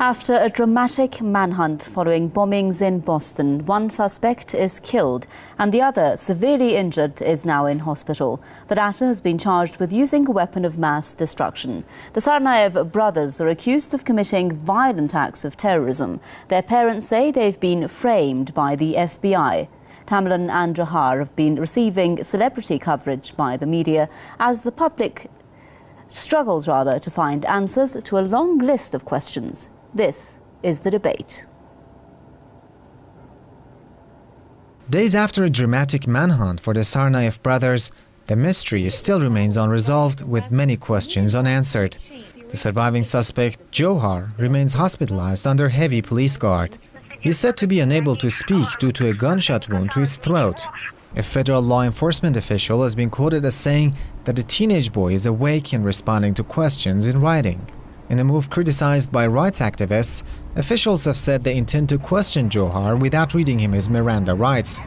After a dramatic manhunt following bombings in Boston, one suspect is killed and the other, severely injured, is now in hospital. The latter has been charged with using a weapon of mass destruction. The Tsarnaev brothers are accused of committing violent acts of terrorism. Their parents say they've been framed by the FBI. Tamerlan and Johar have been receiving celebrity coverage by the media as the public struggles to find answers to a long list of questions. This is The Debate. Days after a dramatic manhunt for the Tsarnaev brothers, the mystery still remains unresolved, with many questions unanswered. The surviving suspect, Johar, remains hospitalized under heavy police guard. He is said to be unable to speak due to a gunshot wound to his throat. A federal law enforcement official has been quoted as saying that the teenage boy is awake and responding to questions in writing. In a move criticized by rights activists, officials have said they intend to question Johar without reading him his Miranda rights.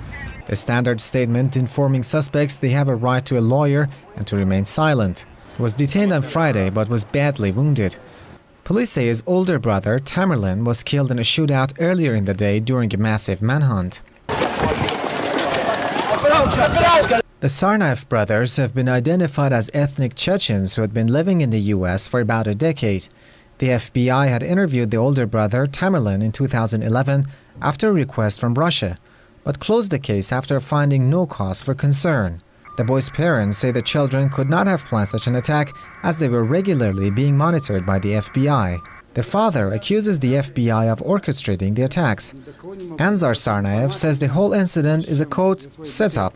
The standard statement informing suspects they have a right to a lawyer and to remain silent. He was detained on Friday but was badly wounded. Police say his older brother, Tamerlan, was killed in a shootout earlier in the day during a massive manhunt. The Tsarnaev brothers have been identified as ethnic Chechens who had been living in the U.S. for about a decade. The FBI had interviewed the older brother, Tamerlan, in 2011 after a request from Russia, but closed the case after finding no cause for concern. The boy's parents say the children could not have planned such an attack as they were regularly being monitored by the FBI. Their father accuses the FBI of orchestrating the attacks. Anzar Tsarnaev says the whole incident is a, quote, setup,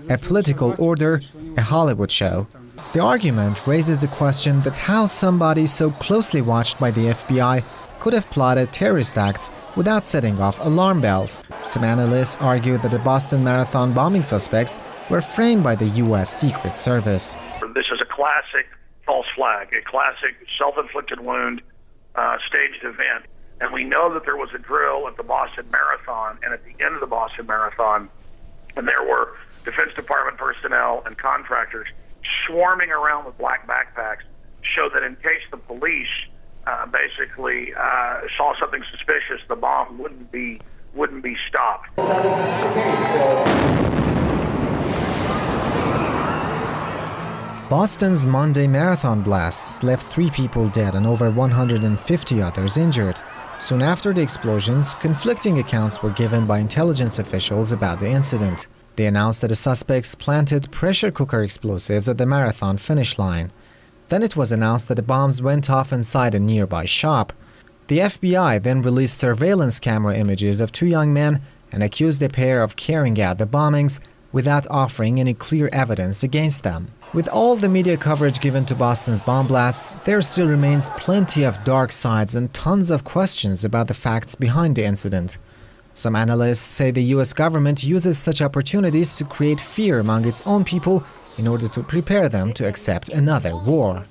a political order, a Hollywood show. The argument raises the question that how somebody so closely watched by the FBI could have plotted terrorist acts without setting off alarm bells. Some analysts argue that the Boston Marathon bombing suspects were framed by the U.S. Secret Service. This is a classic false flag, a classic self-inflicted wound, staged event. And we know that there was a drill at the Boston Marathon and at the end of the Boston Marathon, and there were Defense Department personnel and contractors swarming around with black backpacks, so that in case the police basically saw something suspicious, the bomb wouldn't be stopped. Boston's Monday marathon blasts left 3 people dead and over 150 others injured. Soon after the explosions, conflicting accounts were given by intelligence officials about the incident. They announced that the suspects planted pressure cooker explosives at the marathon finish line. Then it was announced that the bombs went off inside a nearby shop. The FBI then released surveillance camera images of 2 young men and accused the pair of carrying out the bombings without offering any clear evidence against them. With all the media coverage given to Boston's bomb blasts, there still remains plenty of dark sides and tons of questions about the facts behind the incident. Some analysts say the U.S. government uses such opportunities to create fear among its own people in order to prepare them to accept another war.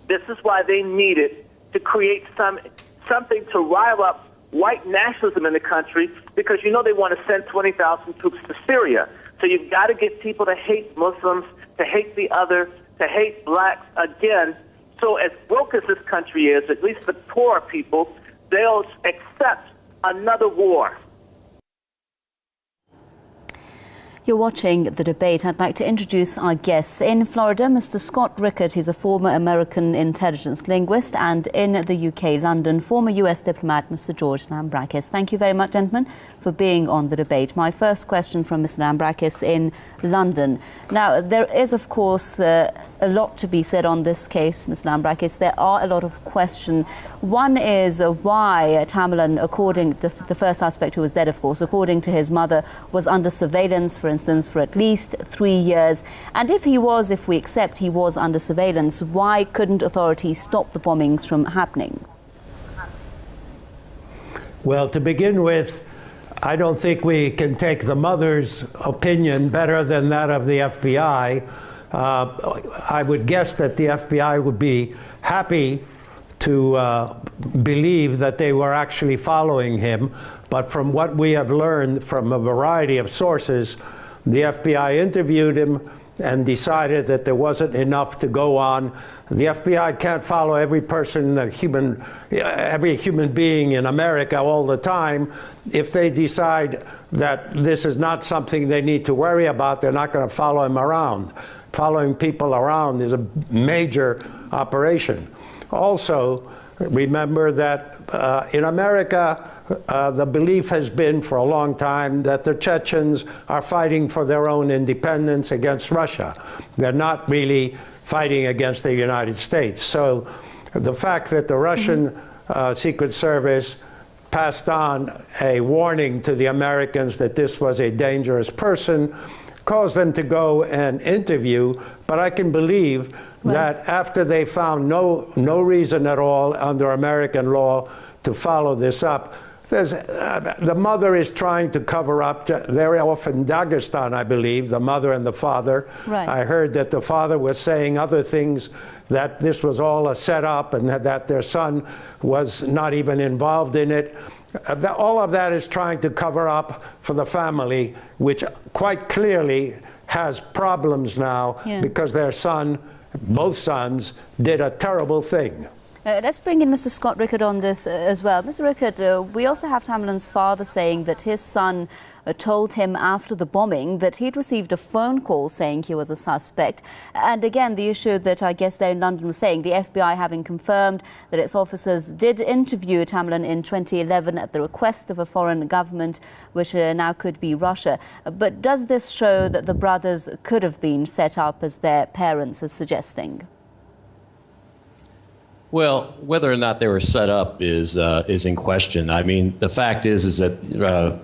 This is why they needed to create something to rile up white nationalism in the country, because you know they want to send 20,000 troops to Syria. So you've got to get people to hate Muslims, to hate the other, to hate blacks again. So as broke as this country is, at least the poor people, they'll accept another war. You're watching The Debate. I'd like to introduce our guests. In Florida, Mr. Scott Rickard. He's a former American intelligence linguist, and in the UK, London, former US diplomat, Mr. George Lambrakis. Thank you very much, gentlemen, for being on The Debate. My first question from Mr. Lambrakis in London. Now, there is, of course, a lot to be said on this case, Mr. Lambrakis. There are a lot of questions. One is why Tamerlan, according to the first suspect who was dead, of course, according to his mother, was under surveillance, for instance, for at least 3 years. And if we accept he was under surveillance, why couldn't authorities stop the bombings from happening? Well, to begin with, I don't think we can take the mother's opinion better than that of the FBI. I would guess that the FBI would be happy to believe that they were actually following him. But from what we have learned from a variety of sources, the FBI interviewed him and decided that there wasn't enough to go on. The FBI can't follow every person, every human being in America all the time. If they decide that this is not something they need to worry about, they're not going to follow him around. Following people around is a major operation. Also, remember that in America, the belief has been for a long time that the Chechens are fighting for their own independence against Russia. They're not really fighting against the United States. So the fact that the Russian Secret Service passed on a warning to the Americans that this was a dangerous person caused them to go and interview, but I can believe that after they found no reason at all under American law to follow this up, the mother is trying to cover up. They're off in Dagestan, I believe, the mother and the father. Right. I heard that the father was saying other things, that this was all a setup and that their son was not even involved in it. All of that is trying to cover up for the family, which quite clearly has problems now because their son, both sons, did a terrible thing. Let's bring in Mr. Scott Rickard on this as well. Mr. Rickard, we also have Tamerlane's father saying that his son told him after the bombing that he'd received a phone call saying he was a suspect. And again, the issue that I guess there in London was saying, the FBI having confirmed that its officers did interview Tamerlane in 2011 at the request of a foreign government, which now could be Russia. But does this show that the brothers could have been set up as their parents are suggesting? Well, whether or not they were set up is in question. I mean, the fact is that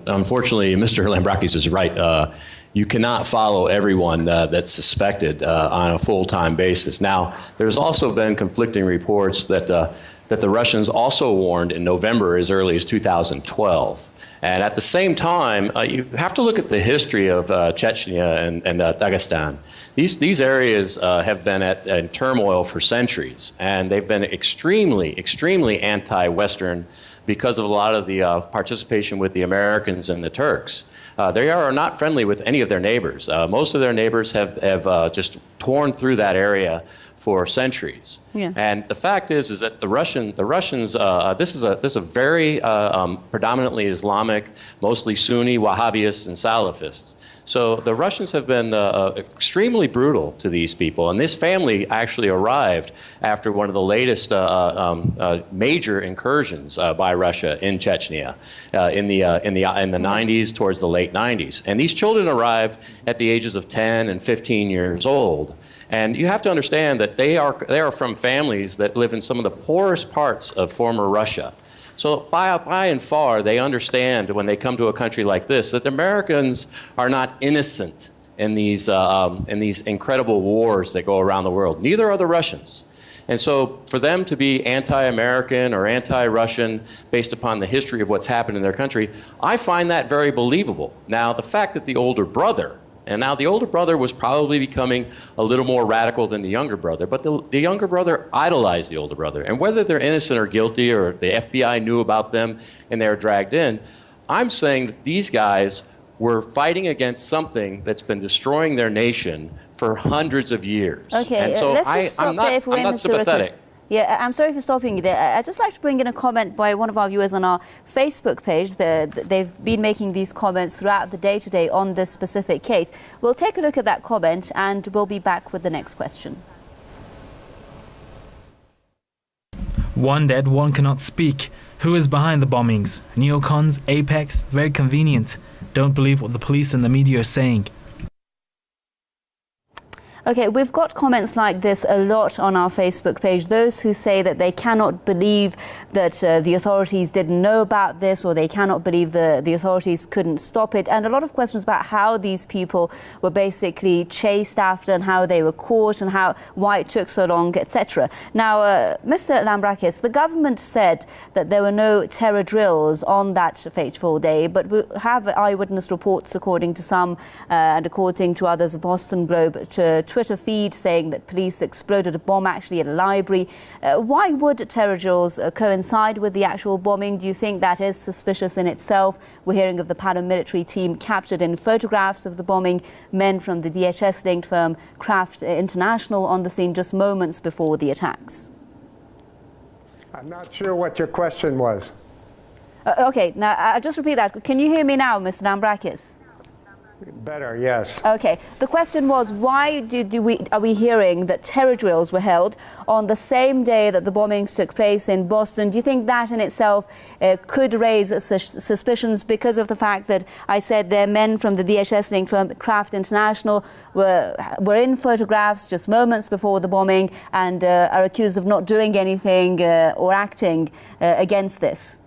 unfortunately, Mr. Lambrakis is right. You cannot follow everyone that's suspected on a full-time basis. Now, there's also been conflicting reports that the Russians also warned in November as early as 2012. And at the same time, you have to look at the history of Chechnya and Dagestan. These areas have been in turmoil for centuries, and they've been extremely anti-Western because of a lot of the participation with the Americans and the Turks. They are not friendly with any of their neighbors. Most of their neighbors have just torn through that area for centuries. Yeah. And the fact is that the Russians, this is a very predominantly Islamic, mostly Sunni, Wahhabists, and Salafists. So the Russians have been extremely brutal to these people, and this family actually arrived after one of the latest major incursions by Russia in Chechnya in the 90s, towards the late 90s. And these children arrived at the ages of 10 and 15 years old. And you have to understand that they are from families that live in some of the poorest parts of former Russia. So by and far, they understand when they come to a country like this that the Americans are not innocent in these incredible wars that go around the world. Neither are the Russians. And so for them to be anti-American or anti-Russian based upon the history of what's happened in their country, I find that very believable. Now, the fact that the older brother was probably becoming a little more radical than the younger brother, but the younger brother idolized the older brother. And whether they're innocent or guilty, or the FBI knew about them and they were dragged in, I'm saying that these guys were fighting against something that's been destroying their nation for hundreds of years. Okay, and so I'm not sympathetic. Yeah, I'm sorry for stopping you there. I'd just like to bring in a comment by one of our viewers on our Facebook page. They've been making these comments throughout the day today on this specific case. We'll take a look at that comment and we'll be back with the next question. One dead, one cannot speak. Who is behind the bombings? Neocons, Apex? Very convenient. Don't believe what the police and the media are saying. Okay, we've got comments like this a lot on our Facebook page. Those who say that they cannot believe that the authorities didn't know about this, or they cannot believe the authorities couldn't stop it. And a lot of questions about how these people were basically chased after and how they were caught and why it took so long, etc. Now, Mr. Lambrakis, the government said that there were no terror drills on that fateful day, but we have eyewitness reports, according to some and according to others, the Boston Globe, to Twitter feed saying that police exploded a bomb actually at a library. Why would terror drills coincide with the actual bombing? Do you think that is suspicious in itself? We're hearing of the paramilitary team captured in photographs of the bombing, men from the DHS-linked firm Kraft International on the scene just moments before the attacks. I'm not sure what your question was. Okay, now I'll just repeat that. Can you hear me now, Mr. Lambrakis? Better, yes. Okay. The question was, why are we hearing that terror drills were held on the same day that the bombings took place in Boston? Do you think that in itself could raise suspicions because of the fact that I said their men from the DHS-linked firm Kraft International were in photographs just moments before the bombing and are accused of not doing anything or acting against this?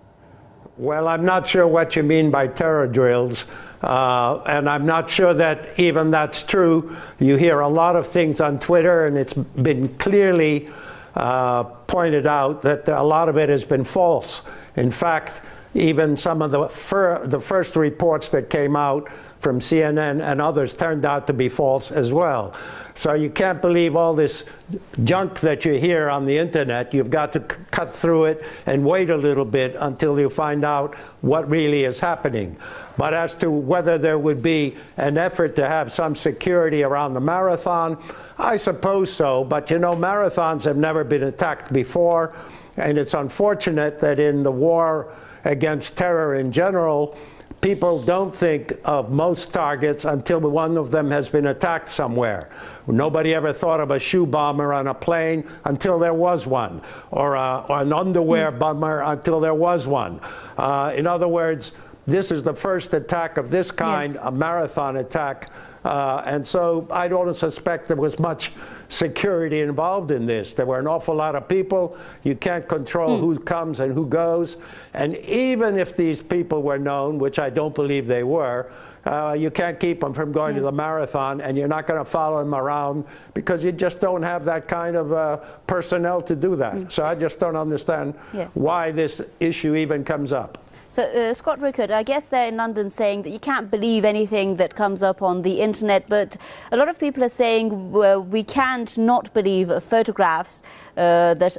Well, I'm not sure what you mean by terror drills. And I'm not sure that even that's true. You hear a lot of things on Twitter, and it's been clearly pointed out that a lot of it has been false. In fact, even some of the first reports that came out from CNN and others turned out to be false as well. So you can't believe all this junk that you hear on the internet. You've got to cut through it and wait a little bit until you find out what really is happening. But as to whether there would be an effort to have some security around the marathon, I suppose so. But you know, marathons have never been attacked before. And it's unfortunate that in the war against terror in general, people don't think of most targets until one of them has been attacked somewhere. Nobody ever thought of a shoe bomber on a plane until there was one, or an underwear bomber until there was one. In other words, this is the first attack of this kind, a marathon attack. And so I don't suspect there was much security involved in this. There were an awful lot of people. You can't control who comes and who goes. And even if these people were known, which I don't believe they were, you can't keep them from going to the marathon, and you're not going to follow them around because you just don't have that kind of personnel to do that. So I just don't understand why this issue even comes up. So, Scott Rickard, I guess they're in London saying that you can't believe anything that comes up on the internet, but a lot of people are saying we can't not believe photographs that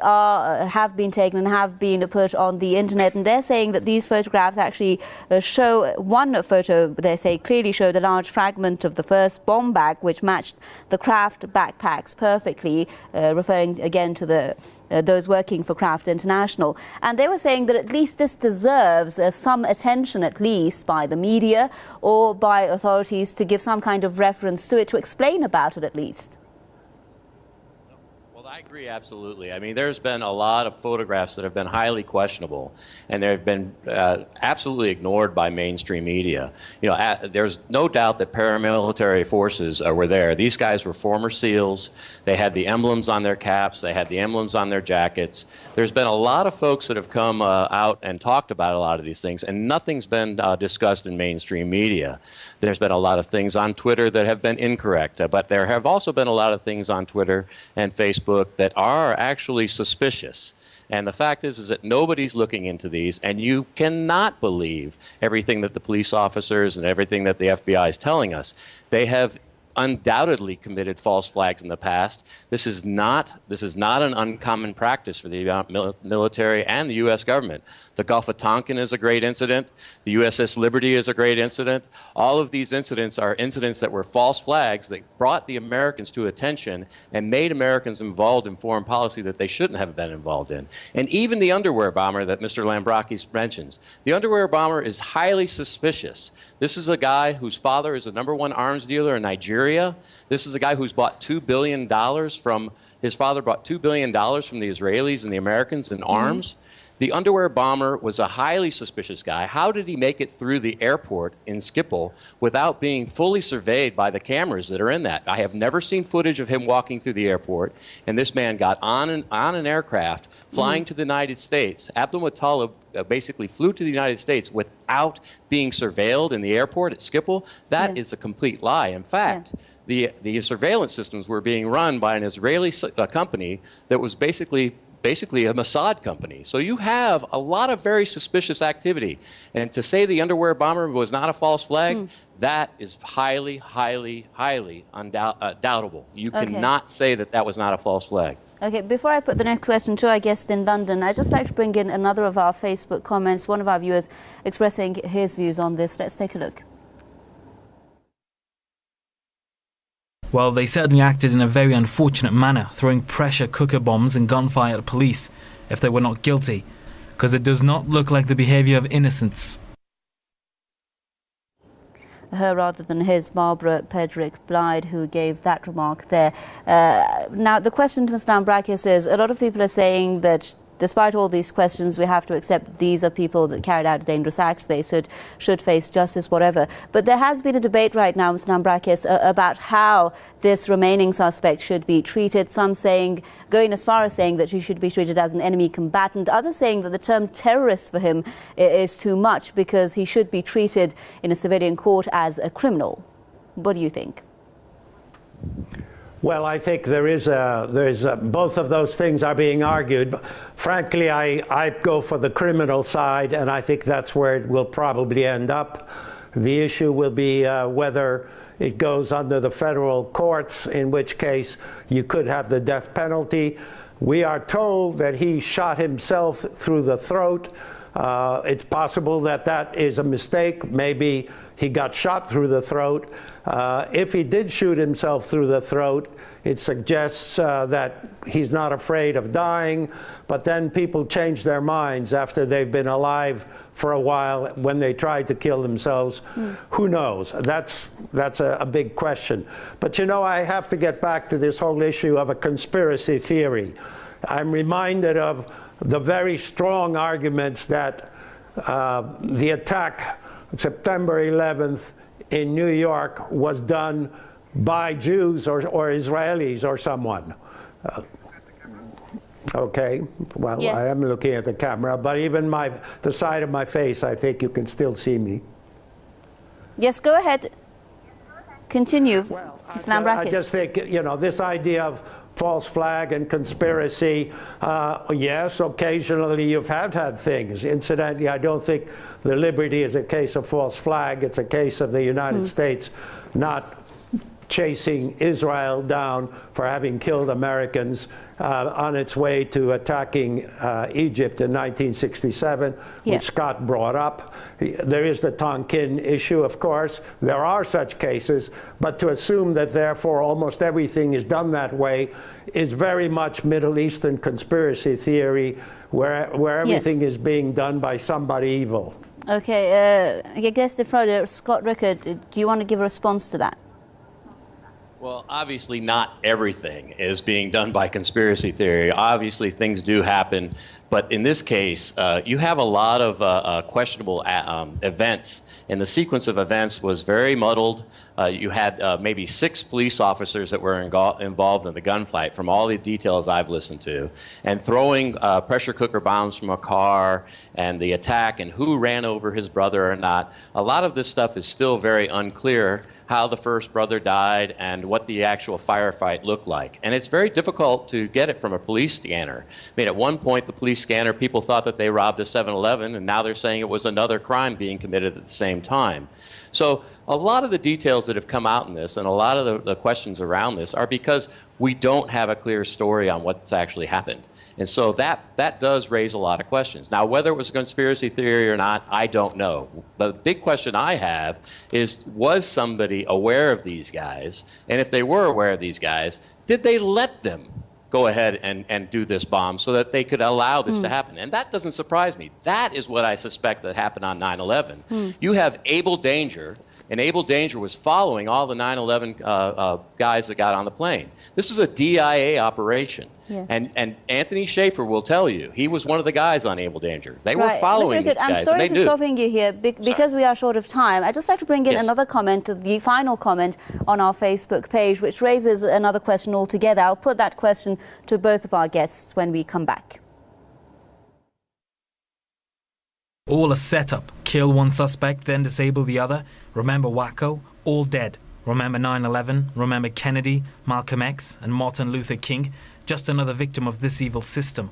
have been taken and have been put on the internet, and they're saying that these photographs actually show one photo, they say, clearly showed a large fragment of the first bomb bag, which matched the Kraft backpacks perfectly, referring again to those working for Kraft International. And they were saying that at least this deserves some attention, at least by the media or by authorities, to give some kind of reference to it, to explain about it at least. I agree, absolutely. I mean, there's been a lot of photographs that have been highly questionable, and they've been absolutely ignored by mainstream media. You know, there's no doubt that paramilitary forces were there. These guys were former SEALs. They had the emblems on their caps. They had the emblems on their jackets. There's been a lot of folks that have come out and talked about a lot of these things, and nothing's been discussed in mainstream media. There's been a lot of things on Twitter that have been incorrect, but there have also been a lot of things on Twitter and Facebook that are actually suspicious. And the fact is that nobody's looking into these, and you cannot believe everything that the police officers and everything that the FBI is telling us. They have undoubtedly committed false flags in the past. This is not an uncommon practice for the military and the U.S. government. The Gulf of Tonkin is a great incident. The USS Liberty is a great incident. All of these incidents are incidents that were false flags that brought the Americans to attention and made Americans involved in foreign policy that they shouldn't have been involved in. And even the underwear bomber that Mr. Lambrakis mentions, the underwear bomber is highly suspicious. This is a guy whose father is the #1 arms dealer in Nigeria. This is a guy who's bought $2 billion from, his father bought $2 billion from the Israelis and the Americans in arms. The underwear bomber was a highly suspicious guy. How did he make it through the airport in Schiphol without being fully surveyed by the cameras that are in that? I have never seen footage of him walking through the airport, and this man got on an aircraft flying to the United States. Abdul Muttalib basically flew to the United States without being surveilled in the airport at Schiphol. That is a complete lie. In fact, the surveillance systems were being run by an Israeli company that was basically basically a Mossad company. So you have a lot of very suspicious activity. And to say the underwear bomber was not a false flag, that is highly, highly, highly undoubtable. You cannot say that that was not a false flag. Okay, before I put the next question to our guest in London, I'd just like to bring in another of our Facebook comments, one of our viewers expressing his views on this. Let's take a look. Well, they certainly acted in a very unfortunate manner, throwing pressure cooker bombs and gunfire at police if they were not guilty, because it does not look like the behaviour of innocents. Her rather than his, Barbara Pedrick Blyde, who gave that remark there. Now, the question to Mr. Lambrakis is, a lot of people are saying that despite all these questions, we have to accept these are people that carried out dangerous acts. They should face justice, whatever. But there has been a debate right now, Mr. Lambrakis, about how this remaining suspect should be treated. Some saying, going as far as saying that she should be treated as an enemy combatant. Others saying that the term terrorist for him is too much because he should be treated in a civilian court as a criminal. What do you think? Well, I think there is both of those things are being argued. But frankly, I go for the criminal side, and I think that's where it will probably end up. The issue will be whether it goes under the federal courts, in which case you could have the death penalty. We are told that he shot himself through the throat. It's possible that that is a mistake. Maybe he got shot through the throat. If he did shoot himself through the throat, it suggests that he's not afraid of dying, but then people change their minds after they've been alive for a while when they tried to kill themselves. Who knows? That's a big question. But you know, I have to get back to this whole issue of a conspiracy theory. I'm reminded of the very strong arguments that the attack September 11th in New York was done by Jews or Israelis or someone. Okay, well, yes. I am looking at the camera, but even the side of my face, I think you can still see me. Yes, go ahead. Continue, well, Mr. Lambrakis. I just think, you know, this idea of false flag and conspiracy, yes, occasionally you've had things. Incidentally, I don't think the Liberty is a case of false flag. It's a case of the United States not chasing Israel down for having killed Americans on its way to attacking Egypt in 1967, which Scott brought up. There is the Tonkin issue, of course. There are such cases, but to assume that therefore almost everything is done that way is very much Middle Eastern conspiracy theory, where everything is being done by somebody evil. Okay, I guess the Florida, Scott Rickard, do you want to give a response to that? Well, obviously not everything is being done by conspiracy theory. Obviously things do happen, but in this case, you have a lot of questionable events, and the sequence of events was very muddled. You had maybe 6 police officers that were involved in the gunfight, from all the details I've listened to, and throwing pressure cooker bombs from a car, and the attack, and who ran over his brother or not. A lot of this stuff is still very unclear, how the first brother died and what the actual firefight looked like. And it's very difficult to get it from a police scanner. I mean, at one point, the police scanner, people thought that they robbed a 7-Eleven, and now they're saying it was another crime being committed at the same time. So a lot of the details that have come out in this and a lot of the questions around this are because we don't have a clear story on what's actually happened. And so that does raise a lot of questions. Now, whether it was a conspiracy theory or not, I don't know. But the big question I have is, was somebody aware of these guys? And if they were aware of these guys, did they let them go ahead and do this bomb so that they could allow this to happen? And that doesn't surprise me. That is what I suspect that happened on 9/11. You have Able Danger, and Able Danger was following all the 9/11 guys that got on the plane. This is a DIA operation. Yes. And Anthony Schaefer will tell you, he was one of the guys on Able Danger. They were following these guys. I'm sorry for stopping you here, because we are short of time. I'd just like to bring in another comment, the final comment on our Facebook page, which raises another question altogether. I'll put that question to both of our guests when we come back. All a setup. Kill one suspect, then disable the other. Remember Waco? All dead. Remember 9/11? Remember Kennedy, Malcolm X, and Martin Luther King? Just another victim of this evil system.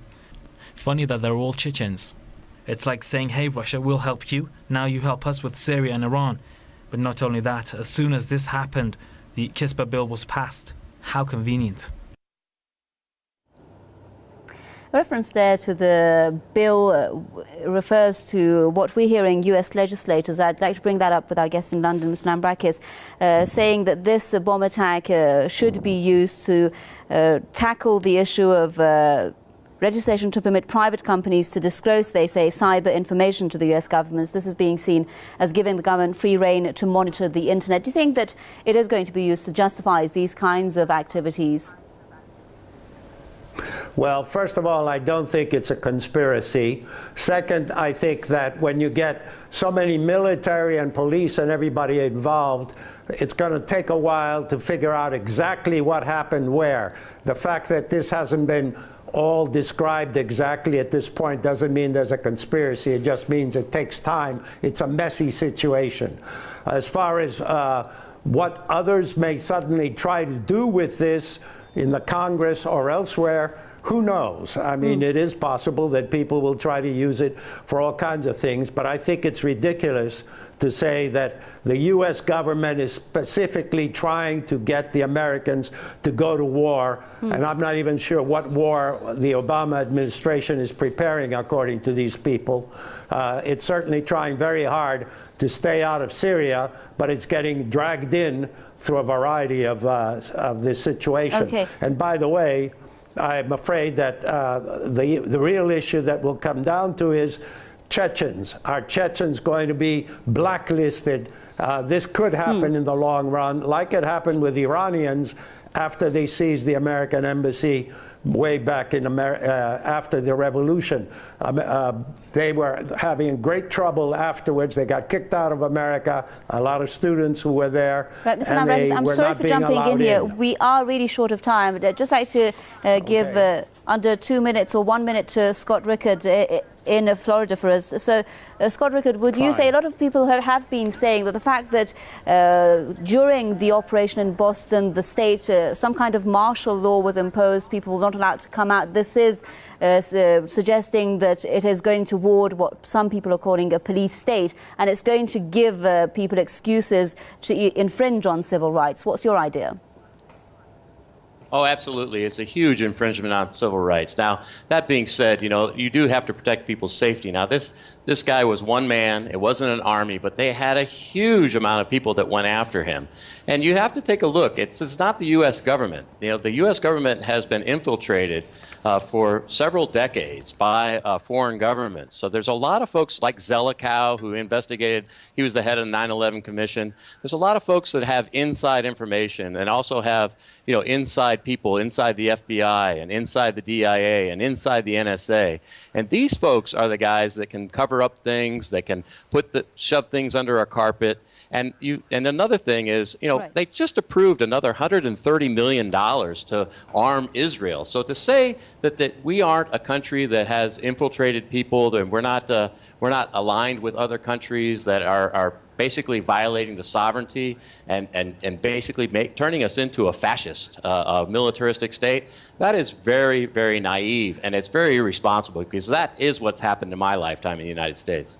Funny that they're all Chechens. It's like saying, hey Russia, we'll help you, now you help us with Syria and Iran. But not only that, as soon as this happened, the CISPA bill was passed. How convenient. Reference there to the bill refers to what we're hearing US legislators. I'd like to bring that up with our guest in London, Mr. Lambrakis, saying that this bomb attack should be used to tackle the issue of legislation to permit private companies to disclose, they say, cyber information to the US governments. This is being seen as giving the government free rein to monitor the internet. Do you think that it is going to be used to justify these kinds of activities? Well, first of all, I don't think it's a conspiracy. Second, I think that when you get so many military and police and everybody involved, it's going to take a while to figure out exactly what happened where. The fact that this hasn't been all described exactly at this point doesn't mean there's a conspiracy. It just means it takes time. It's a messy situation. As far as what others may suddenly try to do with this in the Congress or elsewhere, who knows? I mean, it is possible that people will try to use it for all kinds of things, but I think it's ridiculous to say that the U.S. government is specifically trying to get the Americans to go to war, and I'm not even sure what war the Obama administration is preparing, according to these people. It's certainly trying very hard to stay out of Syria, but it's getting dragged in through a variety of this situation. Okay. And by the way, I'm afraid that the real issue that will come down to is Chechens. Are Chechens going to be blacklisted? This could happen in the long run, like it happened with Iranians after they seized the American embassy way back in after the revolution. They were having great trouble afterwards. They got kicked out of America, a lot of students who were there. Right, Mr. Lambrakis, I'm sorry for jumping in here. We are really short of time. I'd just like to give under 2 minutes or 1 minute to Scott Rickard in Florida for us. So, Scott Rickard, would you say, a lot of people have been saying that the fact that during the operation in Boston, the state, some kind of martial law was imposed, people were not allowed to come out. This is suggesting that it is going toward what some people are calling a police state, and it's going to give people excuses to infringe on civil rights. What's your idea? Oh, absolutely. It's a huge infringement on civil rights. Now, that being said, you know, you do have to protect people's safety. Now, this guy was one man. It wasn't an army, but they had a huge amount of people that went after him. And you have to take a look. It's not the U.S. government. You know, the U.S. government has been infiltrated for several decades by foreign governments. So there's a lot of folks like Zelikow who investigated. He was the head of the 9/11 Commission. There's a lot of folks that have inside information and also have, you know, inside people inside the FBI and inside the DIA and inside the NSA. And these folks are the guys that can cover up things, that can shove things under a carpet. And another thing is, you know, right. They just approved another $130 million to arm Israel. So to say that we aren't a country that has infiltrated people, that we're not aligned with other countries that are basically violating the sovereignty and basically turning us into a fascist, militaristic state, that is very, very naive, and it's very irresponsible, because that is what's happened in my lifetime in the United States.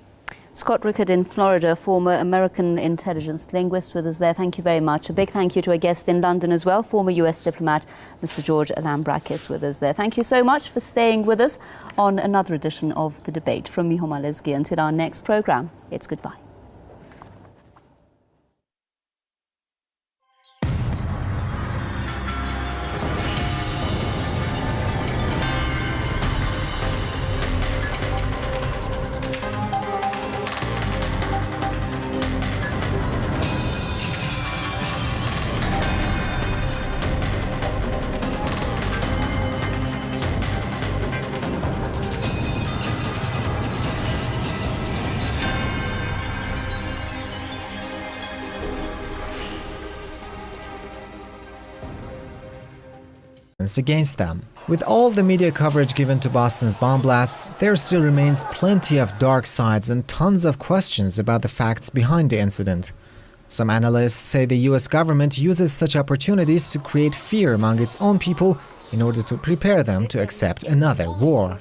Scott Rickard in Florida, former American intelligence linguist with us there. Thank you very much. A big thank you to our guest in London as well, former US diplomat, Mr. George Lambrakis with us there. Thank you so much for staying with us on another edition of The Debate. From me, Homa Lesgi, until our next programme, it's goodbye. Against them. With all the media coverage given to Boston's bomb blasts, there still remains plenty of dark sides and tons of questions about the facts behind the incident. Some analysts say the US government uses such opportunities to create fear among its own people in order to prepare them to accept another war.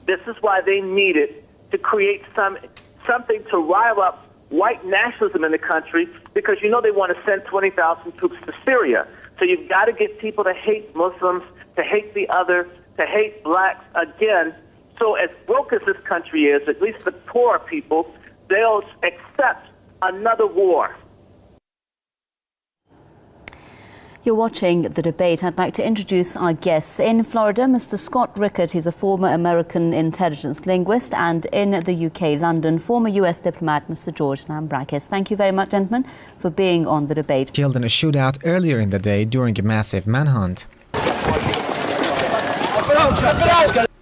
This is why they needed to create something to rile up white nationalism in the country, because you know they want to send 20,000 troops to Syria. So you've got to get people to hate Muslims, to hate the other, to hate blacks again. So as broke as this country is, at least the poor people, they'll accept another war. You're watching the debate. I'd like to introduce our guests. In Florida, Mr. Scott Rickert, he's a former American intelligence linguist, and in the UK, London, former US diplomat, Mr. George Lambrakis. Thank you very much, gentlemen, for being on the debate. Killed in a shootout earlier in the day during a massive manhunt.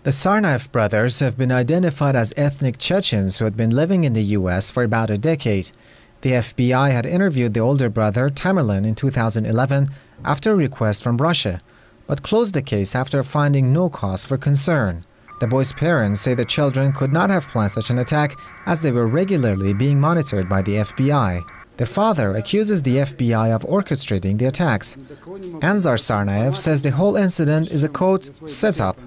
The Tsarnaev brothers have been identified as ethnic Chechens who had been living in the US for about a decade. The FBI had interviewed the older brother, Tamerlan, in 2011 after a request from Russia, but closed the case after finding no cause for concern. The boy's parents say the children could not have planned such an attack as they were regularly being monitored by the FBI. Their father accuses the FBI of orchestrating the attacks. Anzar Tsarnaev says the whole incident is a, quote, setup,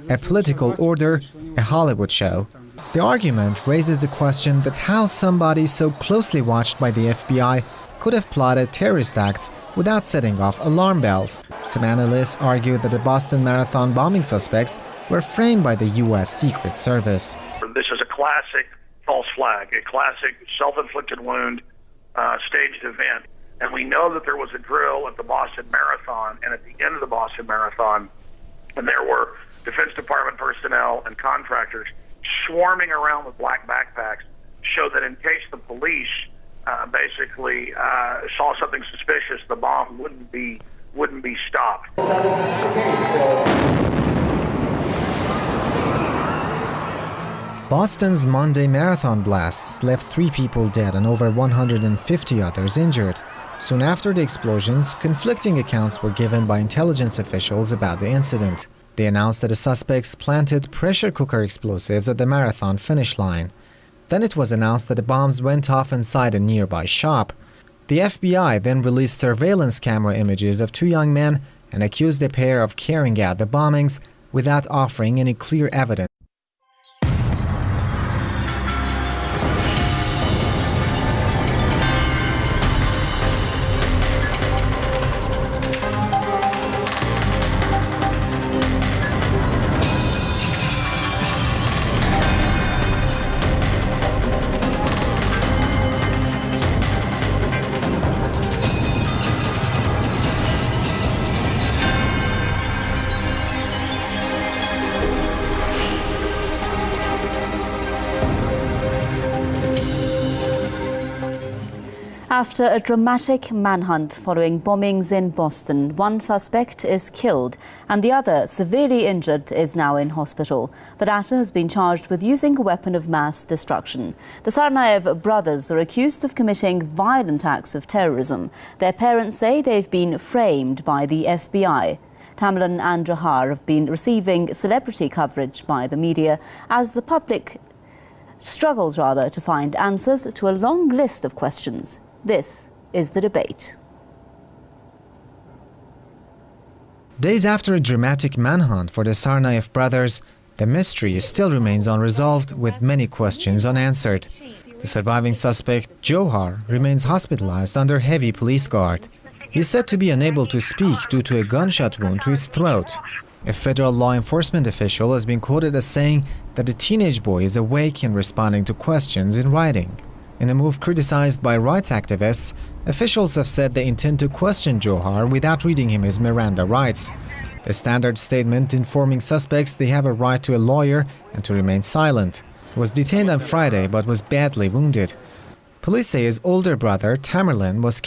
a political order, a Hollywood show. The argument raises the question that how somebody so closely watched by the FBI could have plotted terrorist acts without setting off alarm bells. Some analysts argue that the Boston Marathon bombing suspects were framed by the U.S. Secret Service. This is a classic false flag, a classic self-inflicted wound, staged event. And we know that there was a drill at the Boston Marathon and at the end of the Boston Marathon, and there were Defense Department personnel and contractors swarming around with black backpacks, show that in case the police basically saw something suspicious, the bomb wouldn't be stopped. Boston's Monday marathon blasts left 3 people dead and over 150 others injured. Soon after the explosions, conflicting accounts were given by intelligence officials about the incident. They announced that the suspects planted pressure cooker explosives at the marathon finish line. Then it was announced that the bombs went off inside a nearby shop. The FBI then released surveillance camera images of 2 young men and accused the pair of carrying out the bombings without offering any clear evidence. After a dramatic manhunt following bombings in Boston, one suspect is killed and the other, severely injured, is now in hospital. The latter has been charged with using a weapon of mass destruction. The Tsarnaev brothers are accused of committing violent acts of terrorism. Their parents say they've been framed by the FBI. Tamerlan and Johar have been receiving celebrity coverage by the media as the public struggles to find answers to a long list of questions. This is the debate. Days after a dramatic manhunt for the Tsarnaev brothers, the mystery still remains unresolved with many questions unanswered. The surviving suspect, Johar, remains hospitalized under heavy police guard. He is said to be unable to speak due to a gunshot wound to his throat. A federal law enforcement official has been quoted as saying that the teenage boy is awake and responding to questions in writing. In a move criticized by rights activists, officials have said they intend to question Johar without reading him his Miranda rights. The standard statement informing suspects they have a right to a lawyer and to remain silent. He was detained on Friday but was badly wounded. Police say his older brother, Tamerlan, was